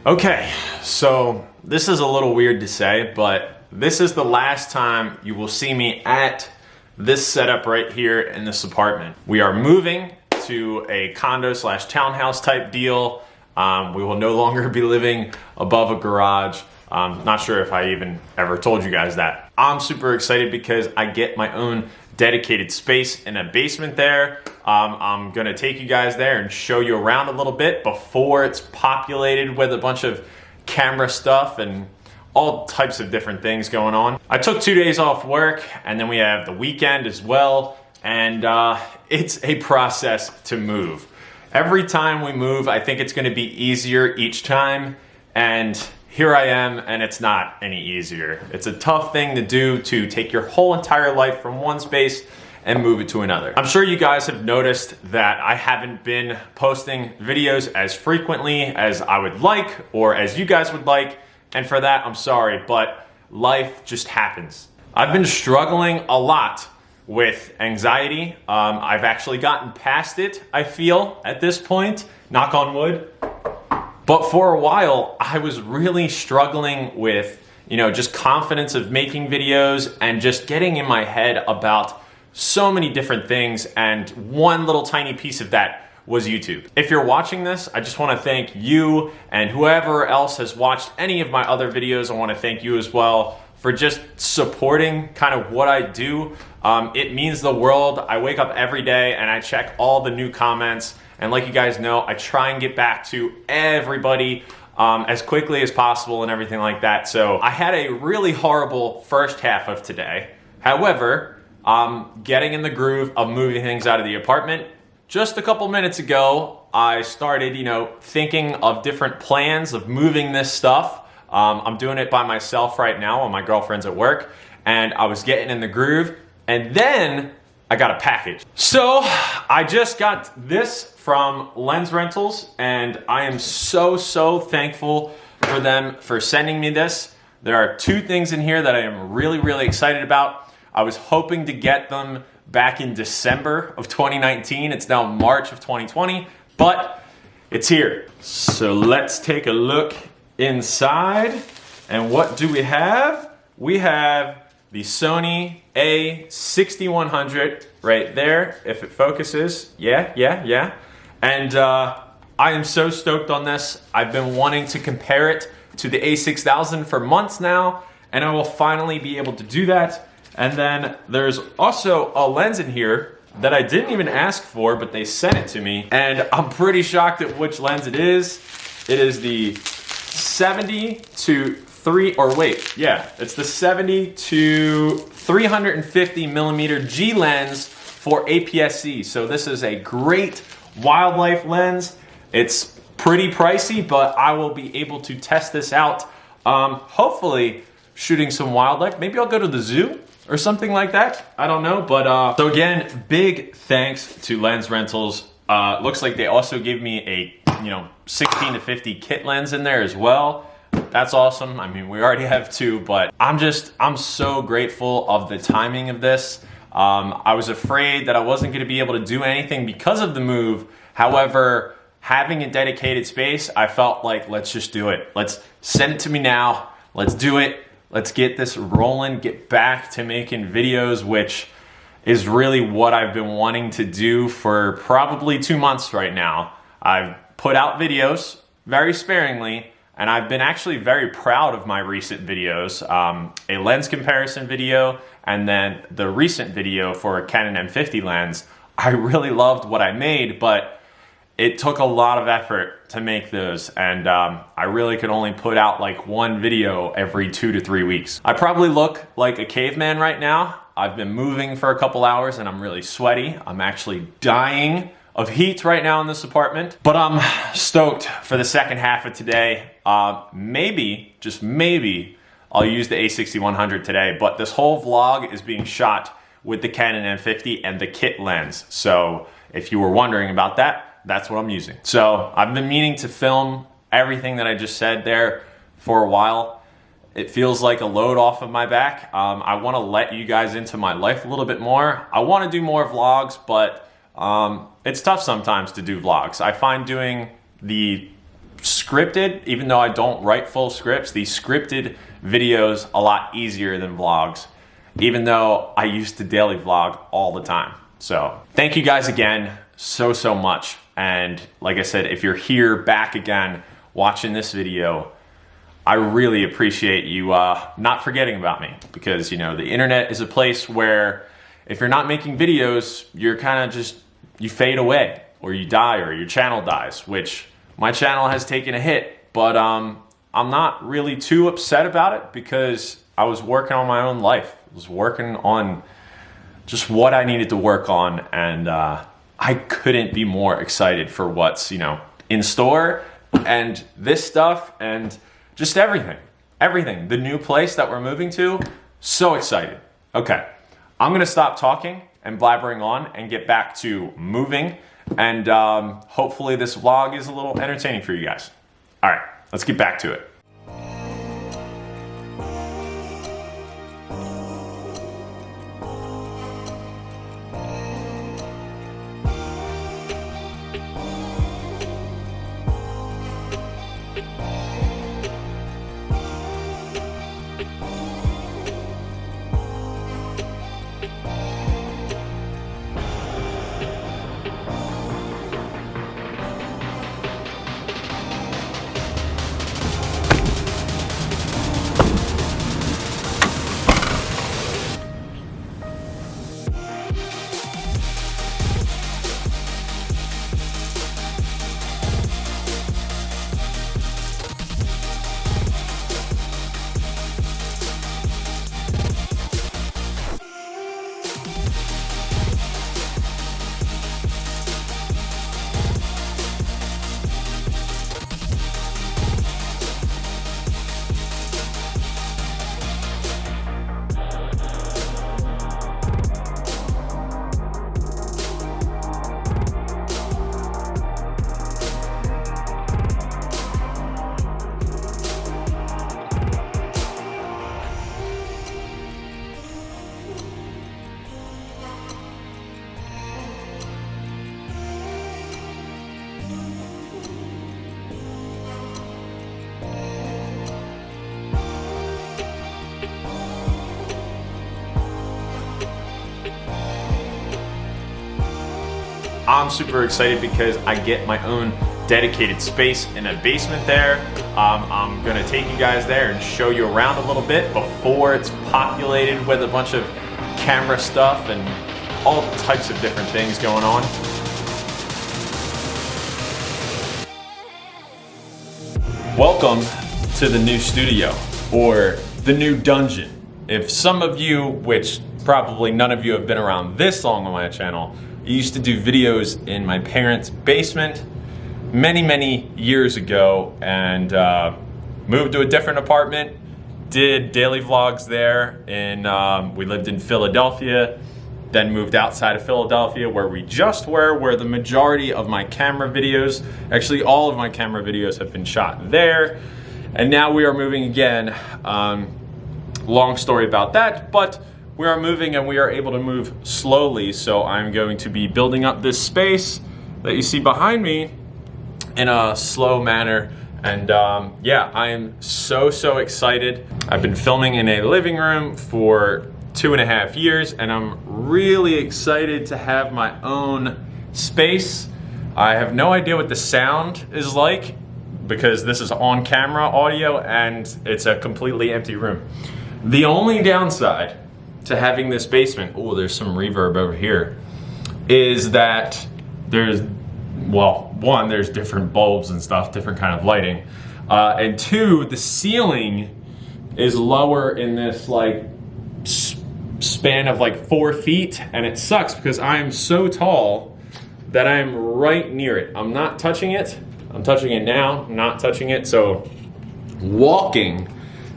Okay, so this is a little weird to say, but this is the last time you will see me at this setup right here in this apartment. We are moving to a condo slash townhouse type deal. We will no longer be living above a garage. Not sure if I even ever told you guys that. I'm super excited because I get my own dedicated space in a basement there. I'm gonna take you guys there and show you around a little bit before it's populated with a bunch of camera stuff and all types of different things going on. I took 2 days off work and then we have the weekend as well, and it's a process to move. Every time we move, I think it's gonna be easier each time, and here I am, and it's not any easier. It's a tough thing to do, to take your whole entire life from one space and move it to another. I'm sure you guys have noticed that I haven't been posting videos as frequently as I would like, or as you guys would like, and for that, I'm sorry, but life just happens. I've been struggling a lot with anxiety. I've actually gotten past it, I feel, at this point, knock on wood. But for a while, I was really struggling with, just confidence of making videos and just getting in my head about so many different things. And one little tiny piece of that was YouTube. If you're watching this, I just want to thank you, and whoever else has watched any of my other videos, I want to thank you as well for just supporting kind of what I do. It means the world. I wake up every day and I check all the new comments. And like you guys know, I try and get back to everybody as quickly as possible and everything like that. So I had a really horrible first half of today. However, getting in the groove of moving things out of the apartment. Just a couple minutes ago, I started, thinking of different plans of moving this stuff. I'm doing it by myself right now while my girlfriend's at work, and I was getting in the groove, and then I got a package. So I just got this from Lens Rentals, and I am so thankful for them for sending me this. There are two things in here that I am really excited about. I was hoping to get them back in December of 2019. It's now March of 2020, but it's here. So let's take a look inside. And what do we have? We have the Sony a6100 right there, if it focuses. Yeah. And I am so stoked on this. I've been wanting to compare it to the a6000 for months now, and I will finally be able to do that. And then there's also a lens in here that I didn't even ask for, but they sent it to me, and I'm pretty shocked at which lens it is. It is the 70 to 350 millimeter G lens for APS-C. So this is a great wildlife lens. It's pretty pricey, but I will be able to test this out. Hopefully shooting some wildlife. Maybe I'll go to the zoo or something like that. I don't know, but so again, big thanks to Lens Rentals. Looks like they also gave me a 16 to 50 kit lens in there as well. That's awesome. I mean, we already have two, but I'm so grateful of the timing of this. I was afraid that I wasn't gonna be able to do anything because of the move. However, having a dedicated space, I felt like, let's just do it. Let's send it to me now. Let's do it. Let's get this rolling, get back to making videos, which is really what I've been wanting to do for probably 2 months right now. I've put out videos very sparingly, and I've been actually very proud of my recent videos. A lens comparison video, and then the recent video for a Canon M50 lens. I really loved what I made, but it took a lot of effort to make those, and I really could only put out like one video every 2 to 3 weeks. I probably look like a caveman right now. I've been moving for a couple hours and I'm really sweaty. I'm actually dying of heat right now in this apartment, but I'm stoked for the second half of today. Maybe, just maybe, I'll use the a6100 today, but this whole vlog is being shot with the Canon M50 and the kit lens. So if you were wondering about that, that's what I'm using. So I've been meaning to film everything that I just said there for a while. It feels like a load off of my back. I wanna let you guys into my life a little bit more. I wanna do more vlogs, but it's tough sometimes to do vlogs. I find doing the scripted, even though I don't write full scripts, these scripted videos a lot easier than vlogs, even though I used to daily vlog all the time. So thank you guys again so much. And like I said, if you're here back again watching this video, I really appreciate you not forgetting about me, because you know the internet is a place where if you're not making videos, you're kind of just, you fade away, or you die, or your channel dies, which my channel has taken a hit, but I'm not really too upset about it, because I was working on my own life. I was working on just what I needed to work on, and I couldn't be more excited for what's, you know, in store, and this stuff, and just everything. The new place that we're moving to, so excited. Okay, I'm gonna stop talking and blabbering on and get back to moving, and hopefully this vlog is a little entertaining for you guys. All right, let's get back to it. I'm super excited because I get my own dedicated space in a basement there. I'm gonna take you guys there and show you around a little bit before it's populated with a bunch of camera stuff and all types of different things going on. Welcome to the new studio, or the new dungeon. If some of you, which probably none of you have been around this long on my channel, I used to do videos in my parents' basement many years ago, and moved to a different apartment, did daily vlogs there, and we lived in Philadelphia, then moved outside of Philadelphia where we just were, where the majority of my camera videos, actually all of my camera videos have been shot there, and now we are moving again. Long story about that, but we are moving and we are able to move slowly, so I'm going to be building up this space that you see behind me in a slow manner. And yeah, I am so excited. I've been filming in a living room for 2.5 years, and I'm really excited to have my own space. I have no idea what the sound is like, because this is on camera audio and it's a completely empty room. The only downside to having this basement, oh, there's some reverb over here, is that there's, well, one, there's different bulbs and stuff, different kind of lighting, and two, the ceiling is lower in this like span of like 4 feet, and it sucks because I am so tall that I'm right near it. I'm not touching it. I'm touching it now, not touching it. So walking,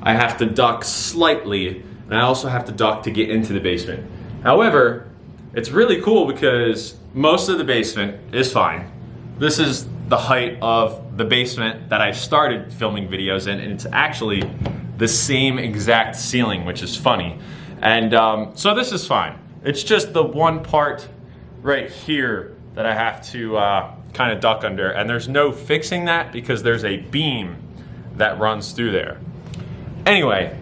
I have to duck slightly, and I also have to duck to get into the basement. However, it's really cool because most of the basement is fine. This is the height of the basement that I started filming videos in, and it's actually the same exact ceiling, which is funny. And so this is fine. It's just the one part right here that I have to kind of duck under, and there's no fixing that because there's a beam that runs through there. Anyway,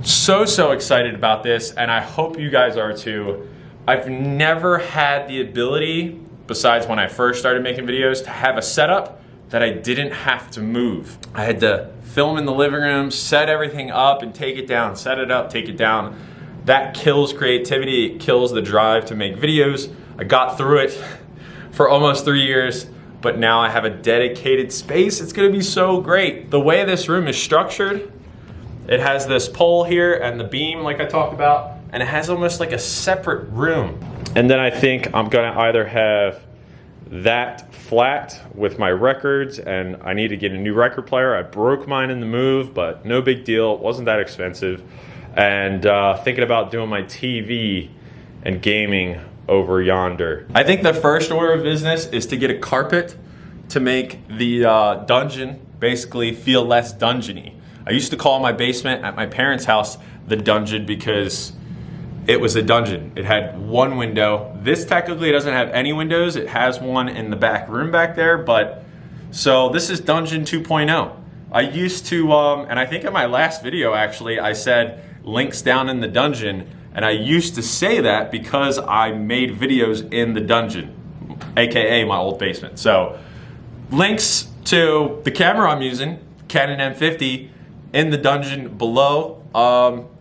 so excited about this, and I hope you guys are too. I've never had the ability, besides when I first started making videos, to have a setup that I didn't have to move. I had to film in the living room, set everything up and take it down, set it up, take it down. That kills creativity, it kills the drive to make videos. I got through it for almost 3 years, but now I have a dedicated space. It's gonna be so great. The way this room is structured, it has this pole here and the beam like I talked about, and it has almost like a separate room. And then I think I'm gonna either have that flat with my records, and I need to get a new record player. I broke mine in the move, but no big deal, it wasn't that expensive. And thinking about doing my TV and gaming over yonder. I think the first order of business is to get a carpet to make the dungeon basically feel less dungeony. I used to call my basement at my parents' house the dungeon because it was a dungeon. It had one window. This technically doesn't have any windows. It has one in the back room back there, but so this is Dungeon 2.0. I used to, and I think in my last video actually, I said links down in the dungeon, and I used to say that because I made videos in the dungeon, AKA my old basement. So links to the camera I'm using, Canon M50, in the dungeon below.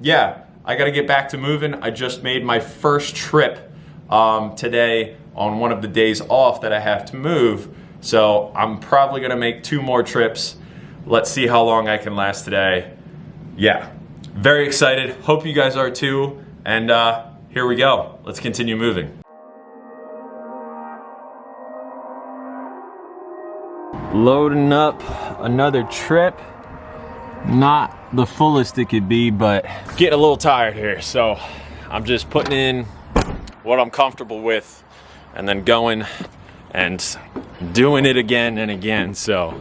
Yeah, I gotta get back to moving. I just made my first trip today on one of the days off that I have to move. So I'm probably gonna make 2 more trips. Let's see how long I can last today. Yeah, very excited. Hope you guys are too. And here we go. Let's continue moving. Loading up another trip. Not the fullest it could be, but getting a little tired here. So I'm just putting in what I'm comfortable with and then going and doing it again and again. So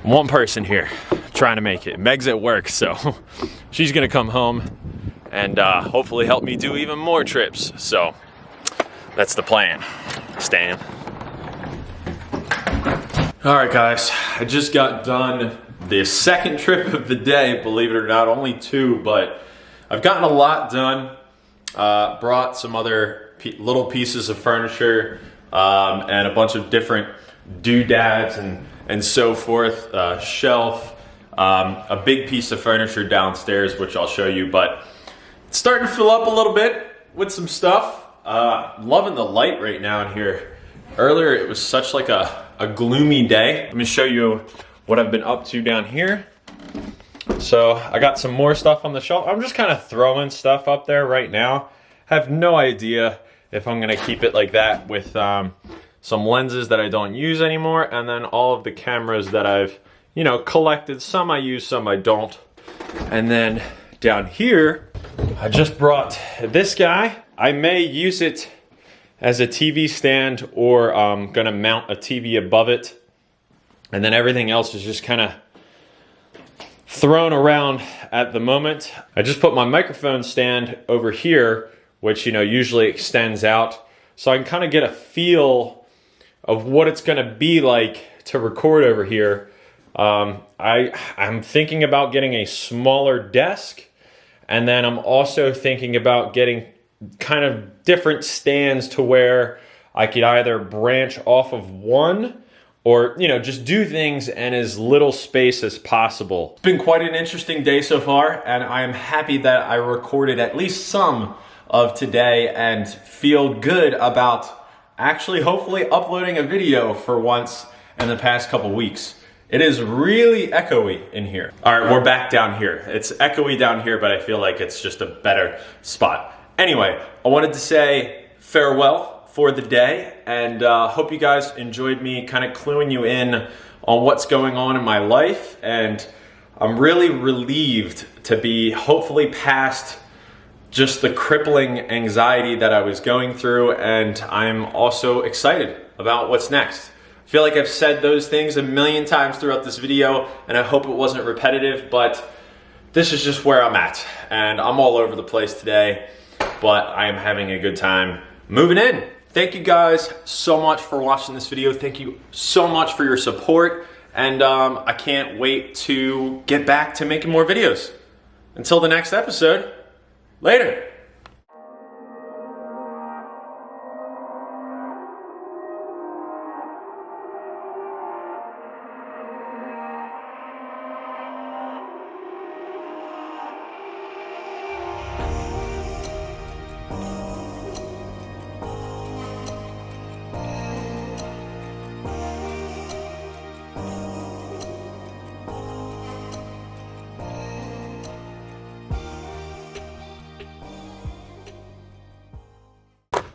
one person here trying to make it. Meg's at work, so she's gonna come home and hopefully help me do even more trips. So that's the plan. Stan. All right, guys, I just got done the second trip of the day, believe it or not, only 2, but I've gotten a lot done. Brought some other little pieces of furniture and a bunch of different doodads and so forth, shelf, a big piece of furniture downstairs, which I'll show you, but it's starting to fill up a little bit with some stuff. Loving the light right now in here. Earlier it was such like a gloomy day. Let me show you what I've been up to down here. So I got some more stuff on the shelf. I'm just kind of throwing stuff up there right now. Have no idea if I'm gonna keep it like that with some lenses that I don't use anymore, and then all of the cameras that I've, you know, collected. Some I use, some I don't. And then down here, I just brought this guy. I may use it as a TV stand, or I'm gonna mount a TV above it. And then everything else is just kind of thrown around at the moment. I just put my microphone stand over here, which, you know, usually extends out, so I can kind of get a feel of what it's gonna be like to record over here. I'm thinking about getting a smaller desk, and then I'm also thinking about getting kind of different stands to where I could either branch off of one, or, you know, just do things in as little space as possible. It's been quite an interesting day so far, and I am happy that I recorded at least some of today and feel good about actually hopefully uploading a video for once in the past couple weeks. It is really echoey in here. All right, we're back down here. It's echoey down here, but I feel like it's just a better spot. Anyway, I wanted to say farewell for the day, and hope you guys enjoyed me kind of cluing you in on what's going on in my life. And I'm really relieved to be hopefully past just the crippling anxiety that I was going through, and I'm also excited about what's next. I feel like I've said those things a million times throughout this video, and I hope it wasn't repetitive, but this is just where I'm at, and I'm all over the place today, but I am having a good time moving in. thank you guys so much for watching this video. Thank you so much for your support. And I can't wait to get back to making more videos. Until the next episode, later.